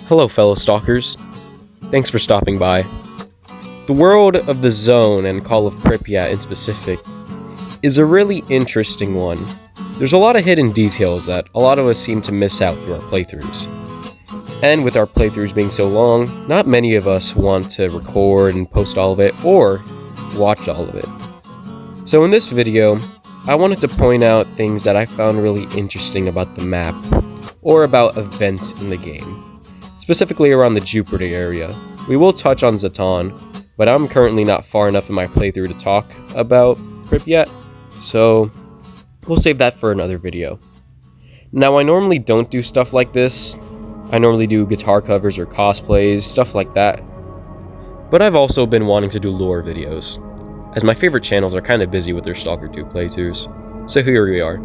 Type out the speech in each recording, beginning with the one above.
Hello fellow stalkers, thanks for stopping by. The world of the Zone and Call of Pripyat in specific is a really interesting one. There's a lot of hidden details that a lot of us seem to miss out through our playthroughs. And with our playthroughs being so long, not many of us want to record and post all of it or watch all of it. So in this video, I wanted to point out things that I found really interesting about the map or about events in the game, specifically around the Jupiter area. We will touch on Zaton, but I'm currently not far enough in my playthrough to talk about Pripyat, so we'll save that for another video. Now, I normally don't do stuff like this. I normally do guitar covers or cosplays, stuff like that. But I've also been wanting to do lore videos, as my favorite channels are kind of busy with their Stalker 2 playthroughs. So here we are.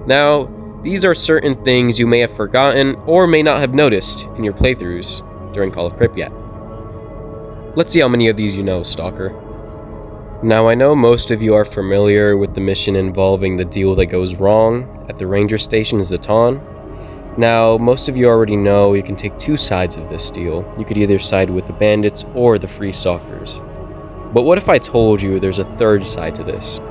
Now, these are certain things you may have forgotten or may not have noticed in your playthroughs during Call of Pripyat. Let's see how many of these you know, Stalker. Now, I know most of you are familiar with the mission involving the deal that goes wrong at the ranger station in Zaton. Now, most of you already know you can take two sides of this deal. You could either side with the bandits or the free stalkers. But what if I told you there's a third side to this?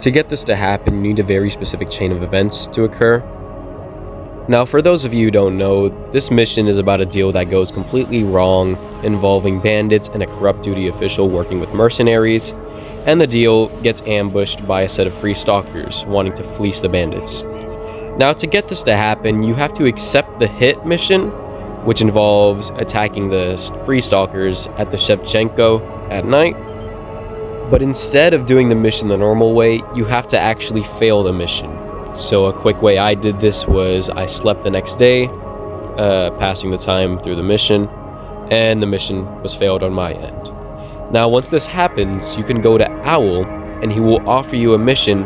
To get this to happen, you need a very specific chain of events to occur. Now, for those of you who don't know, this mission is about a deal that goes completely wrong, involving bandits and a corrupt duty official working with mercenaries, and the deal gets ambushed by a set of free stalkers wanting to fleece the bandits. Now, to get this to happen, you have to accept the hit mission, which involves attacking the free stalkers at the Shevchenko at night. But instead of doing the mission the normal way, you have to actually fail the mission. So a quick way I did this was I slept the next day, passing the time through the mission, and the mission was failed on my end. Now, once this happens, you can go to Owl, and he will offer you a mission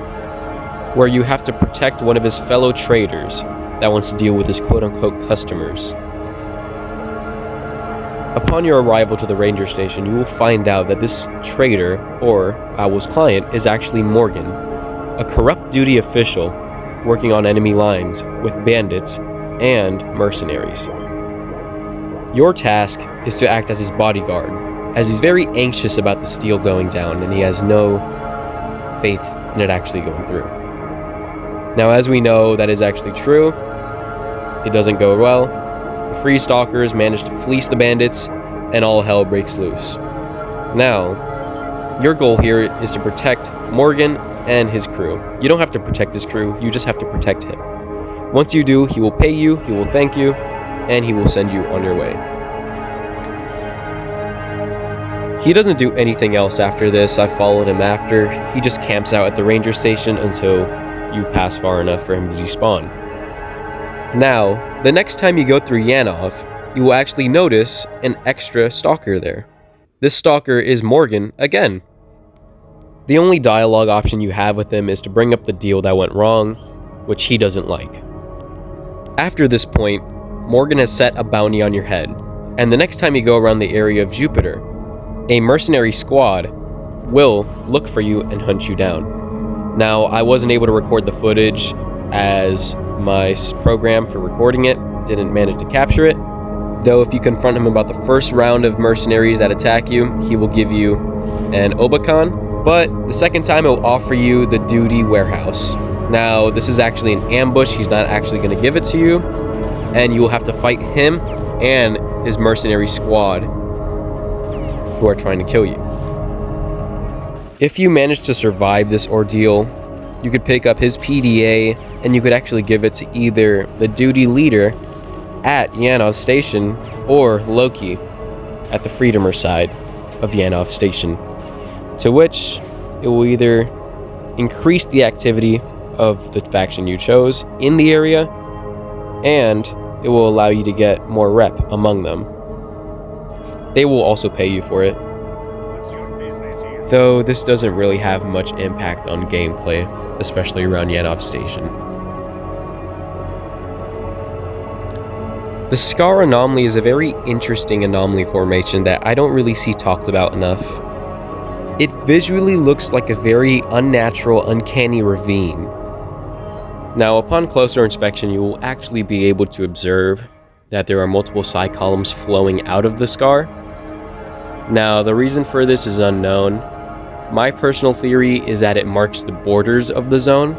where you have to protect one of his fellow traders that wants to deal with his quote-unquote customers. Upon your arrival to the ranger station, you will find out that this trader, or Owl's client, is actually Morgan, a corrupt duty official working on enemy lines with bandits and mercenaries. Your task is to act as his bodyguard, as he's very anxious about the steal going down and he has no faith in it actually going through. Now, as we know, that is actually true. It doesn't go well. The free stalkers manage to fleece the bandits, and all hell breaks loose. Now, your goal here is to protect Morgan and his crew. You don't have to protect his crew, you just have to protect him. Once you do, he will pay you, he will thank you, and he will send you on your way. He doesn't do anything else after this. I followed him after. He just camps out at the ranger station until you pass far enough for him to despawn. Now, the next time you go through Yanov, you will actually notice an extra stalker there. This stalker is Morgan again. The only dialogue option you have with him is to bring up the deal that went wrong, which he doesn't like. After this point, Morgan has set a bounty on your head, and the next time you go around the area of Jupiter, a mercenary squad will look for you and hunt you down. Now, I wasn't able to record the footage as my program for recording it didn't manage to capture it, though if you confront him about the first round of mercenaries that attack you, he will give you an Obakan, but the second time it will offer you the duty warehouse. Now, this is actually an ambush. He's not actually going to give it to you, and you will have to fight him and his mercenary squad who are trying to kill you. If you manage to survive this ordeal, you could pick up his PDA and you could actually give it to either the duty leader at Yanov Station or Loki at the Freedomer side of Yanov Station, to which it will either increase the activity of the faction you chose in the area, and it will allow you to get more rep among them. They will also pay you for it, though this doesn't really have much impact on gameplay, especially around Yanov Station. The S.T.A.L.K.E.R anomaly is a very interesting anomaly formation that I don't really see talked about enough. It visually looks like a very unnatural, uncanny ravine. Now, upon closer inspection, you will actually be able to observe that there are multiple psi columns flowing out of the scar. Now, the reason for this is unknown. My personal theory is that it marks the borders of the zone,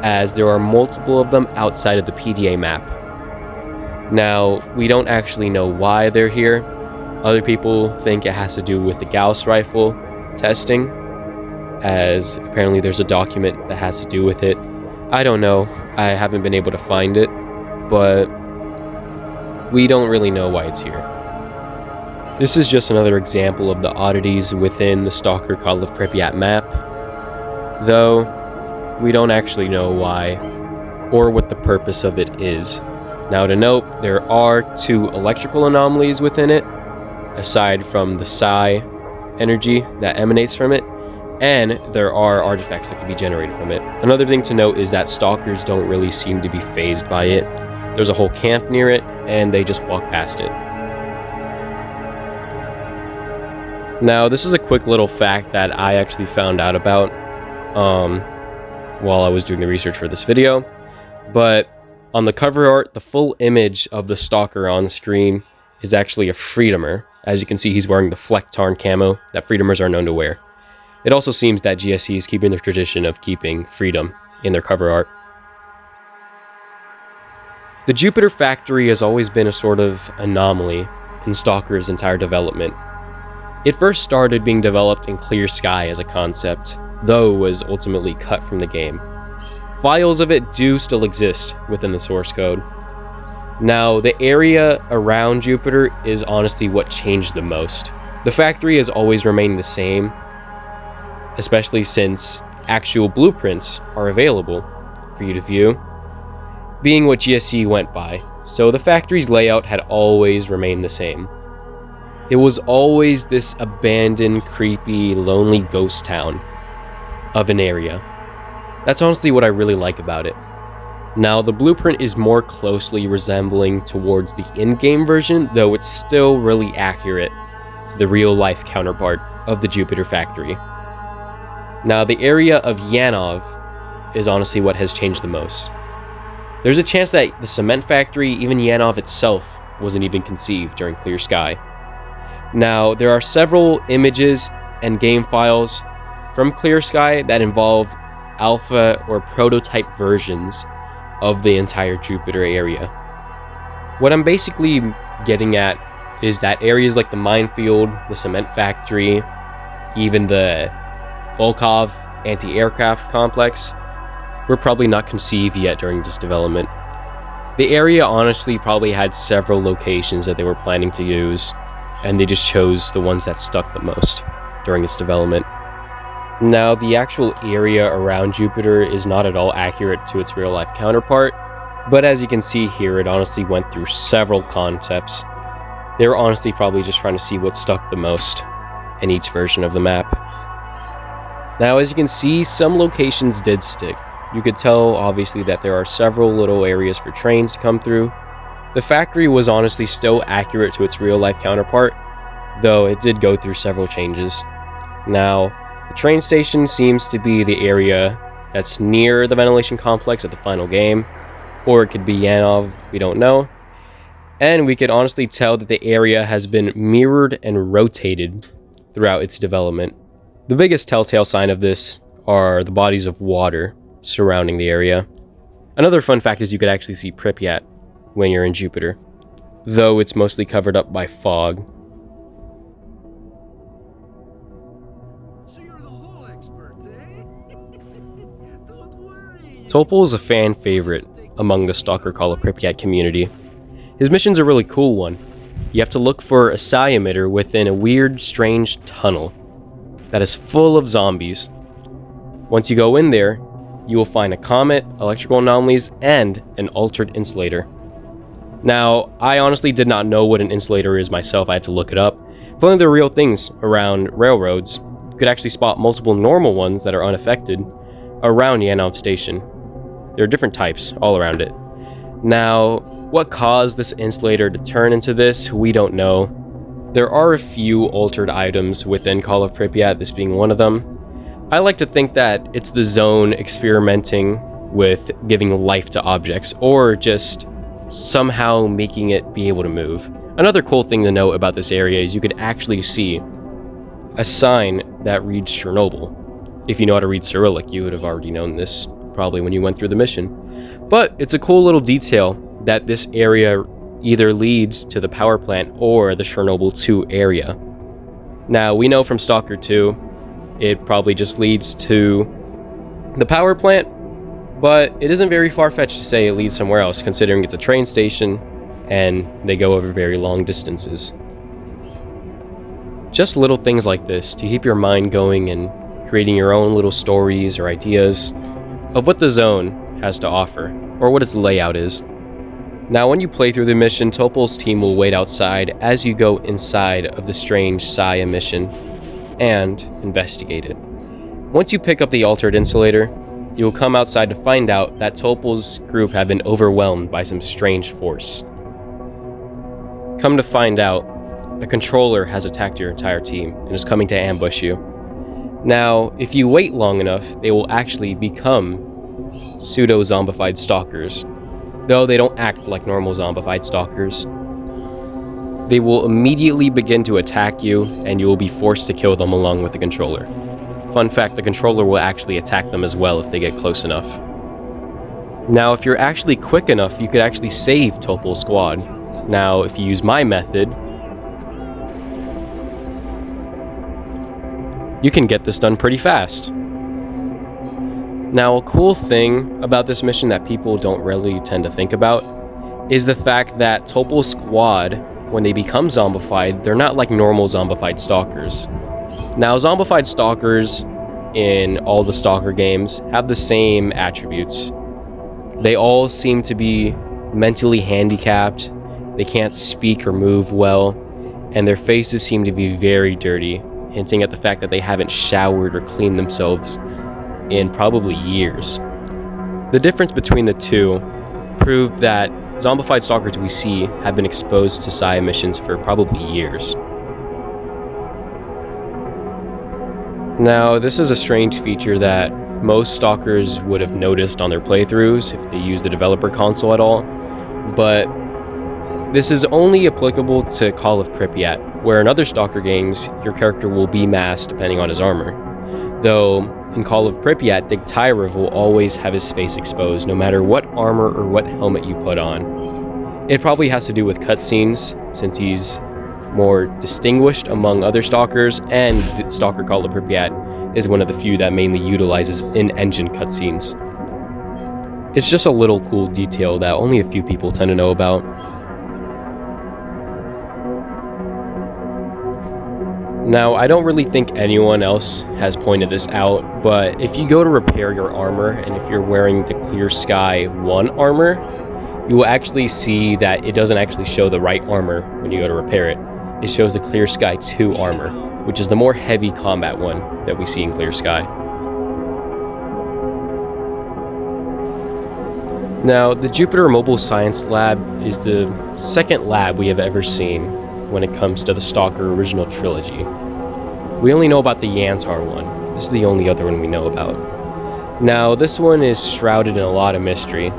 as there are multiple of them outside of the PDA map. Now, we don't actually know why they're here. Other people think it has to do with the Gauss rifle testing, as apparently there's a document that has to do with it. I don't know, I haven't been able to find it, but we don't really know why it's here. This is just another example of the oddities within the Stalker Call of Pripyat map, though we don't actually know why or what the purpose of it is. Now, to note, there are 2 electrical anomalies within it, aside from the psi energy that emanates from it, and there are artifacts that can be generated from it. Another thing to note is that stalkers don't really seem to be fazed by it. There's a whole camp near it, and they just walk past it. Now, this is a quick little fact that I actually found out about while I was doing the research for this video, but on the cover art, the full image of the stalker on screen is actually a Freedomer. As you can see, he's wearing the S.T.A.L.K.E.R camo that Freedomers are known to wear. It also seems that GSC is keeping their tradition of keeping freedom in their cover art. The Jupiter factory has always been a sort of anomaly in Stalker's entire development. It first started being developed in Clear Sky as a concept, though was ultimately cut from the game. Files of it do still exist within the source code. Now, the area around Jupiter is honestly what changed the most. The factory has always remained the same, especially since actual blueprints are available for you to view, being what GSC went by, so the factory's layout had always remained the same. It was always this abandoned, creepy, lonely ghost town of an area. That's honestly what I really like about it. Now, the blueprint is more closely resembling towards the in-game version, though it's still really accurate to the real-life counterpart of the Jupiter factory. Now, the area of Yanov is honestly what has changed the most. There's a chance that the cement factory, even Yanov itself, wasn't even conceived during Clear Sky. Now, there are several images and game files from Clear Sky that involve alpha or prototype versions of the entire Jupiter area. What I'm basically getting at is that areas like the minefield, the cement factory, even the Volkov anti-aircraft complex were probably not conceived yet during this development. The area honestly probably had several locations that they were planning to use, and they just chose the ones that stuck the most during its development. Now, the actual area around Jupiter is not at all accurate to its real-life counterpart, but as you can see here, it honestly went through several concepts. They were honestly probably just trying to see what stuck the most in each version of the map. Now, as you can see, some locations did stick. You could tell, obviously, that there are several little areas for trains to come through. The factory was honestly still accurate to its real-life counterpart, though it did go through several changes. Now, the train station seems to be the area that's near the ventilation complex at the final game, or it could be Yanov, we don't know. And we could honestly tell that the area has been mirrored and rotated throughout its development. The biggest telltale sign of this are the bodies of water surrounding the area. Another fun fact is you could actually see Pripyat when you're in Jupiter, though it's mostly covered up by fog. So you're the whole expert, eh? Don't worry. Topol is a fan favorite among the Stalker Call of Pripyat community. His mission's a really cool one. You have to look for a psi emitter within a weird, strange tunnel that is full of zombies. Once you go in there, you will find a comet, electrical anomalies, and an altered insulator. Now, I honestly did not know what an insulator is myself. I had to look it up. Apparently they're real things around railroads. You could actually spot multiple normal ones that are unaffected around Yanov Station. There are different types all around it. Now, what caused this insulator to turn into this, we don't know. There are a few altered items within Call of Pripyat, this being one of them. I like to think that it's the zone experimenting with giving life to objects, or just somehow making it be able to move. Another cool thing to note about this area is you could actually see a sign that reads Chernobyl. If you know how to read Cyrillic, you would have already known this, probably when you went through the mission. But it's a cool little detail that this area either leads to the power plant or the Chernobyl 2 area. Now, we know from S.T.A.L.K.E.R 2, it probably just leads to the power plant, but it isn't very far-fetched to say it leads somewhere else, considering it's a train station and they go over very long distances. Just little things like this to keep your mind going and creating your own little stories or ideas of what the zone has to offer, or what its layout is. Now, when you play through the mission, Topol's team will wait outside as you go inside of the strange Saya mission and investigate it. Once you pick up the altered insulator, you will come outside to find out that Topol's group have been overwhelmed by some strange force. Come to find out, a controller has attacked your entire team and is coming to ambush you. Now, if you wait long enough, they will actually become pseudo-zombified stalkers. Though they don't act like normal zombified stalkers. They will immediately begin to attack you, and you will be forced to kill them along with the controller. Fun fact, the controller will actually attack them as well if they get close enough. Now, if you're actually quick enough, you could actually save Topol's squad. Now, if you use my method, you can get this done pretty fast. Now, a cool thing about this mission that people don't really tend to think about is the fact that Topol's squad, when they become zombified, they're not like normal zombified stalkers. Now, zombified stalkers in all the Stalker games have the same attributes. They all seem to be mentally handicapped, they can't speak or move well, and their faces seem to be very dirty, hinting at the fact that they haven't showered or cleaned themselves in probably years. The difference between the two proved that zombified stalkers we see have been exposed to Saya missions for probably years. Now, this is a strange feature that most stalkers would have noticed on their playthroughs if they use the developer console at all, but this is only applicable to Call of Pripyat, where in other Stalker games, your character will be masked depending on his armor. Though, in Call of Pripyat, S.T.A.L.K.E.R will always have his face exposed, no matter what armor or what helmet you put on. It probably has to do with cutscenes, since he's more distinguished among other Stalkers, and Stalker Call of Pripyat is one of the few that mainly utilizes in-engine cutscenes. It's just a little cool detail that only a few people tend to know about. Now, I don't really think anyone else has pointed this out, but if you go to repair your armor, and if you're wearing the Clear Sky 1 armor, you will actually see that it doesn't actually show the right armor when you go to repair it. It shows the Clear Sky 2 armor, which is the more heavy combat one that we see in Clear Sky. Now, the Jupiter Mobile Science Lab is the second lab we have ever seen when it comes to the Stalker original trilogy. We only know about the Yantar one. This is the only other one we know about. Now, this one is shrouded in a lot of mystery,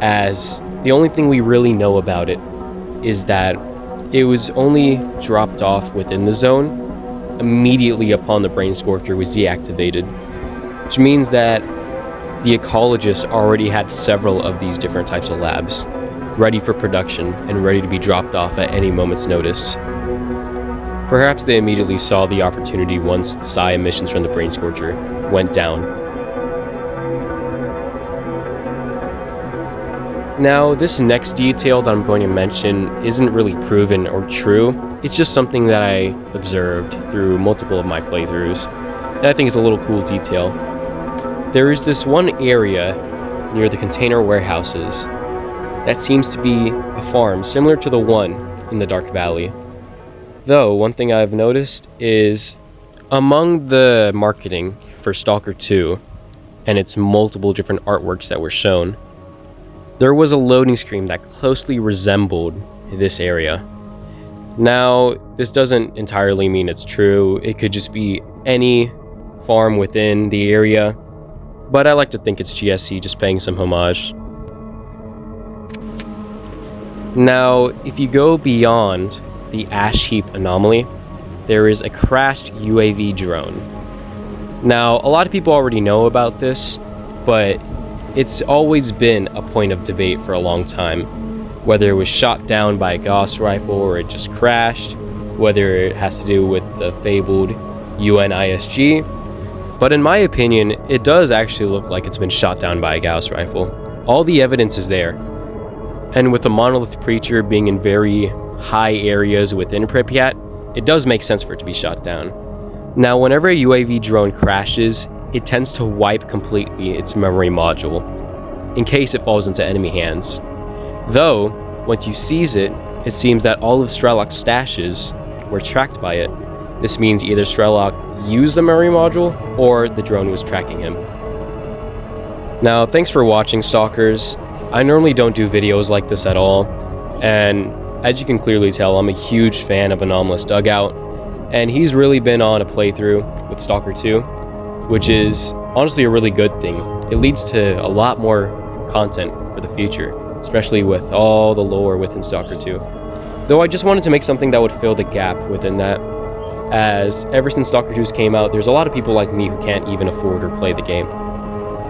as the only thing we really know about it is that it was only dropped off within the zone immediately upon the Brain Scorcher was deactivated, which means that the ecologists already had several of these different types of labs ready for production and ready to be dropped off at any moment's notice. Perhaps they immediately saw the opportunity once the psi emissions from the Brain Scorcher went down. Now, this next detail that I'm going to mention isn't really proven or true. It's just something that I observed through multiple of my playthroughs, and I think it's a little cool detail. There is this one area near the container warehouses that seems to be a farm similar to the one in the Dark Valley. Though, one thing I've noticed is among the marketing for S.T.A.L.K.E.R 2 and its multiple different artworks that were shown, there was a loading screen that closely resembled this area. Now, this doesn't entirely mean it's true. It could just be any farm within the area, but I like to think it's GSC just paying some homage. Now, if you go beyond the ash heap anomaly, there is a crashed UAV drone. Now, a lot of people already know about this, but it's always been a point of debate for a long time. Whether it was shot down by a Gauss rifle or it just crashed, whether it has to do with the fabled UNISG. But in my opinion, it does actually look like it's been shot down by a Gauss rifle. All the evidence is there. And with the monolith preacher being in very high areas within Pripyat, it does make sense for it to be shot down. Now, whenever a UAV drone crashes, it tends to wipe completely its memory module, in case it falls into enemy hands. Though, once you seize it, it seems that all of S.T.A.L.K.E.R's stashes were tracked by it. This means either S.T.A.L.K.E.R used the memory module, or the drone was tracking him. Now, thanks for watching, Stalkers. I normally don't do videos like this at all, and as you can clearly tell, I'm a huge fan of Anomalous Dugout, and he's really been on a playthrough with S.T.A.L.K.E.R 2, which is honestly a really good thing. It leads to a lot more content for the future, especially with all the lore within S.T.A.L.K.E.R 2. Though I just wanted to make something that would fill the gap within that, as ever since S.T.A.L.K.E.R 2 came out, there's a lot of people like me who can't even afford or play the game.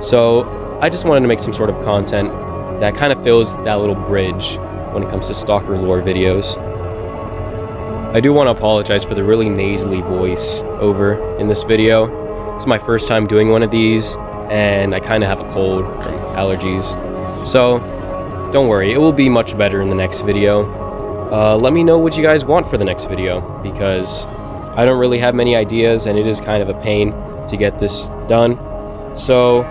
So I just wanted to make some sort of content that kind of fills that little bridge when it comes to S.T.A.L.K.E.R lore videos. I do want to apologize for the really nasally voice over in this video. It's my first time doing one of these, and I kind of have a cold from allergies. So don't worry, it will be much better in the next video. Let me know what you guys want for the next video, because I don't really have many ideas, and it is kind of a pain to get this done. So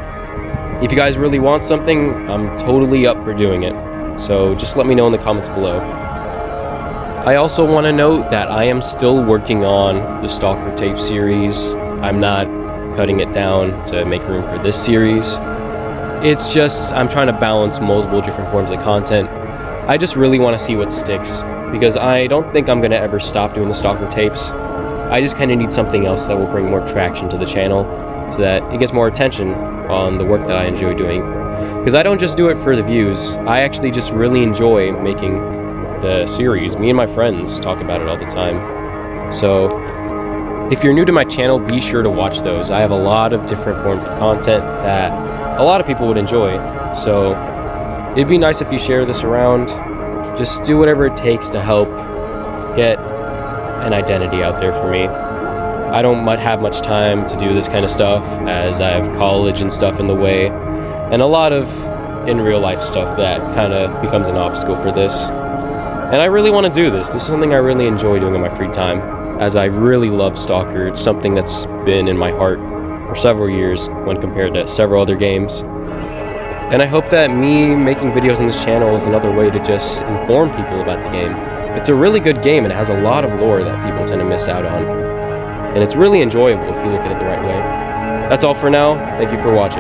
if you guys really want something, I'm totally up for doing it. So just let me know in the comments below. I also want to note that I am still working on the S.T.A.L.K.E.R tape series. I'm not cutting it down to make room for this series. It's just I'm trying to balance multiple different forms of content. I just really want to see what sticks, because I don't think I'm going to ever stop doing the S.T.A.L.K.E.R tapes. I just kind of need something else that will bring more traction to the channel, so that it gets more attention on the work that I enjoy doing. Because I don't just do it for the views, I actually just really enjoy making the series. Me and my friends talk about it all the time. So if you're new to my channel, be sure to watch those. I have a lot of different forms of content that a lot of people would enjoy. So it'd be nice if you share this around. Just do whatever it takes to help get an identity out there for me. I don't have much time to do this kind of stuff, as I have college and stuff in the way, and a lot of in real life stuff that kind of becomes an obstacle for this. And I really want to do this. This is something I really enjoy doing in my free time, as I really love S.T.A.L.K.E.R. It's something that's been in my heart for several years when compared to several other games. And I hope that me making videos on this channel is another way to just inform people about the game. It's a really good game, and it has a lot of lore that people tend to miss out on. And it's really enjoyable if you look at it the right way. That's all for now. Thank you for watching.